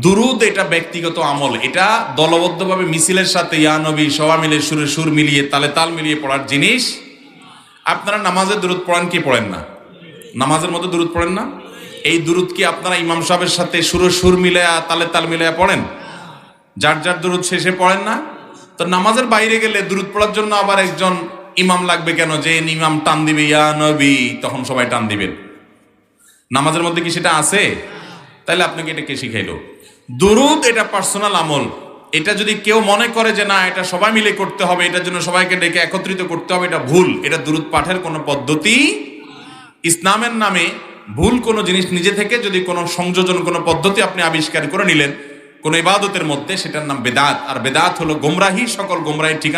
দুরুদ এটা ব্যক্তিগত আমল, এটা দলবদ্ধভাবে মিছিলের সাথে ইয়া নবী সবাই মিলে সুরে সুর মিলিয়ে তালে তাল মিলিয়ে পড়ার জিনিস। আপনারা নামাজে দুরুদ পড়েন কি পড়েন না? নামাজের মধ্যে দুরুদ পড়েন না? এই দুরুদ কি আপনারা ইমাম সাহেবের সাথে সুরে সুর মিলায়া তালে তাল মিলায়া পড়েন? যার যার দুরুদ শেষে পড়েন না? তো নামাজের বাইরে গেলে দুরুদ পড়ার জন্য আবার একজন ইমাম লাগবে কেন? যে ইমাম টান দিবে ইয়া নবী, তখন সবাই টান দিবেন। নামাজের মধ্যে কি সেটা আছে? তাহলে আপনাকে এটা কে শিখাইলো? দুরুদ এটা পার্সোনাল আমল। এটা যদি কেউ মনে করে যে না এটা সবাই মিলে করতে হবে, এটার জন্য সবাইকে ডেকে একত্রিত করতে হবে, এটা ভুল। এটা দুরুদ পাঠের কোনো পদ্ধতি, ইসলামের নামে ভুল কোনো জিনিস নিজে থেকে যদি কোনো সংযোজন, কোনো পদ্ধতি আপনি আবিষ্কার করে নিলেন কোন ইবাদতের মধ্যে, সেটার নাম বেদাত। আর বেদাত হলো গোমরাহি, সকল গোমরাহির ঠিকানা।